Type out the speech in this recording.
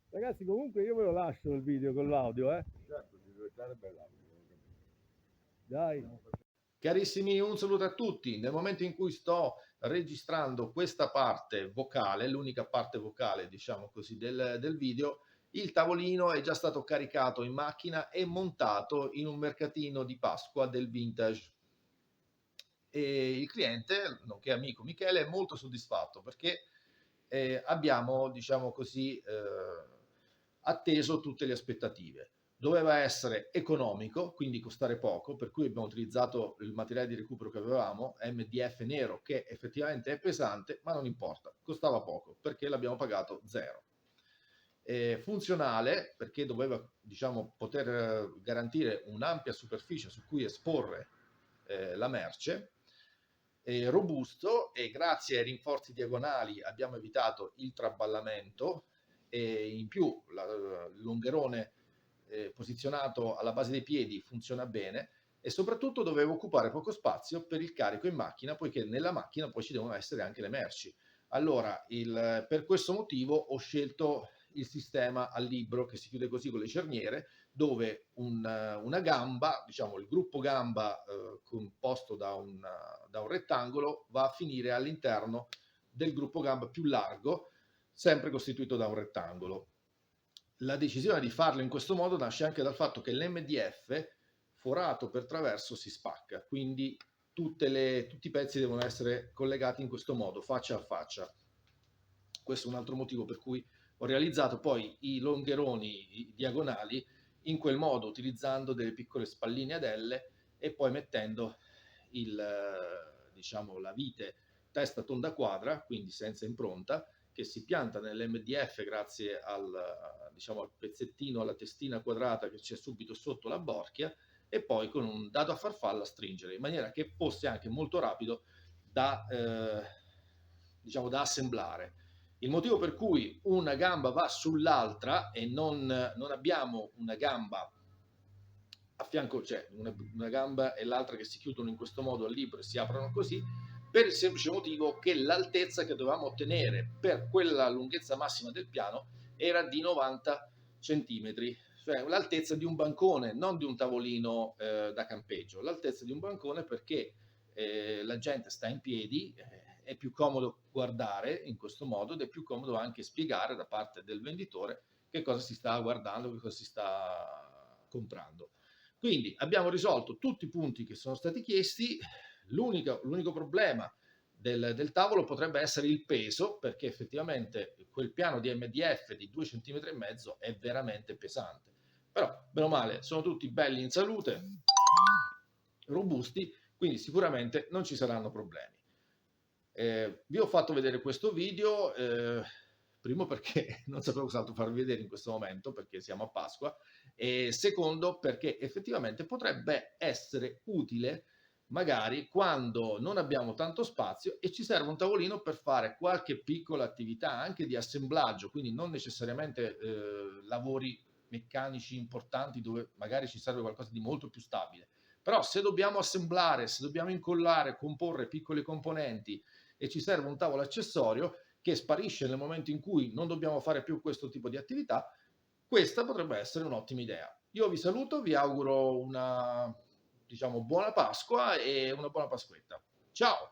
Ragazzi, comunque io ve lo lascio il video con l'audio, Certo, di diventare bella. Dai. Carissimi, un saluto a tutti. Nel momento in cui sto registrando questa parte vocale, l'unica parte vocale, diciamo così, del video, il tavolino è già stato caricato in macchina e montato in un mercatino di Pasqua del vintage. E il cliente, nonché amico Michele, è molto soddisfatto perché abbiamo, diciamo così, atteso tutte le aspettative. Doveva essere economico, quindi costare poco, per cui abbiamo utilizzato il materiale di recupero che avevamo, MDF nero, che effettivamente è pesante, ma non importa, costava poco, perché l'abbiamo pagato zero. Funzionale, perché doveva, diciamo, poter garantire un'ampia superficie su cui esporre la merce, robusto, e grazie ai rinforzi diagonali abbiamo evitato il traballamento, e in più il lungherone posizionato alla base dei piedi funziona bene, e soprattutto doveva occupare poco spazio per il carico in macchina, poiché nella macchina poi ci devono essere anche le merci. Allora, per questo motivo ho scelto il sistema a libro, che si chiude così con le cerniere, dove una gamba, diciamo il gruppo gamba composto da un rettangolo, va a finire all'interno del gruppo gamba più largo, sempre costituito da un rettangolo. La decisione di farlo in questo modo nasce anche dal fatto che l'MDF forato per traverso si spacca, quindi tutti i pezzi devono essere collegati in questo modo, faccia a faccia. Questo è un altro motivo per cui ho realizzato poi i longheroni diagonali in quel modo, utilizzando delle piccole spalline ad L e poi mettendo diciamo, la vite testa tonda quadra, quindi senza impronta, che si pianta nell'MDF grazie diciamo, al pezzettino, alla testina quadrata che c'è subito sotto la borchia, e poi con un dado a farfalla stringere, in maniera che fosse anche molto rapido diciamo, da assemblare. Il motivo per cui una gamba va sull'altra e non abbiamo una gamba a fianco, cioè una gamba e l'altra che si chiudono in questo modo al libro e si aprono così, per il semplice motivo che l'altezza che dovevamo ottenere per quella lunghezza massima del piano era di 90 centimetri, cioè l'altezza di un bancone, non di un tavolino da campeggio, l'altezza di un bancone, perché la gente sta in piedi, è più comodo guardare in questo modo ed è più comodo anche spiegare da parte del venditore che cosa si sta guardando, che cosa si sta comprando. Quindi abbiamo risolto tutti i punti che sono stati chiesti. L'unico problema del tavolo potrebbe essere il peso, perché effettivamente quel piano di MDF di 2,5 cm è veramente pesante. Però, bene o male, sono tutti belli in salute, robusti, quindi sicuramente non ci saranno problemi. Vi ho fatto vedere questo video, primo perché non sapevo cos'altro farvi vedere in questo momento, perché siamo a Pasqua, e secondo perché effettivamente potrebbe essere utile magari quando non abbiamo tanto spazio e ci serve un tavolino per fare qualche piccola attività anche di assemblaggio, quindi non necessariamente lavori meccanici importanti dove magari ci serve qualcosa di molto più stabile. Però se dobbiamo assemblare, se dobbiamo incollare, comporre piccole componenti e ci serve un tavolo accessorio che sparisce nel momento in cui non dobbiamo fare più questo tipo di attività, questa potrebbe essere un'ottima idea. Io vi saluto, vi auguro una, diciamo, buona Pasqua e una buona Pasquetta. Ciao!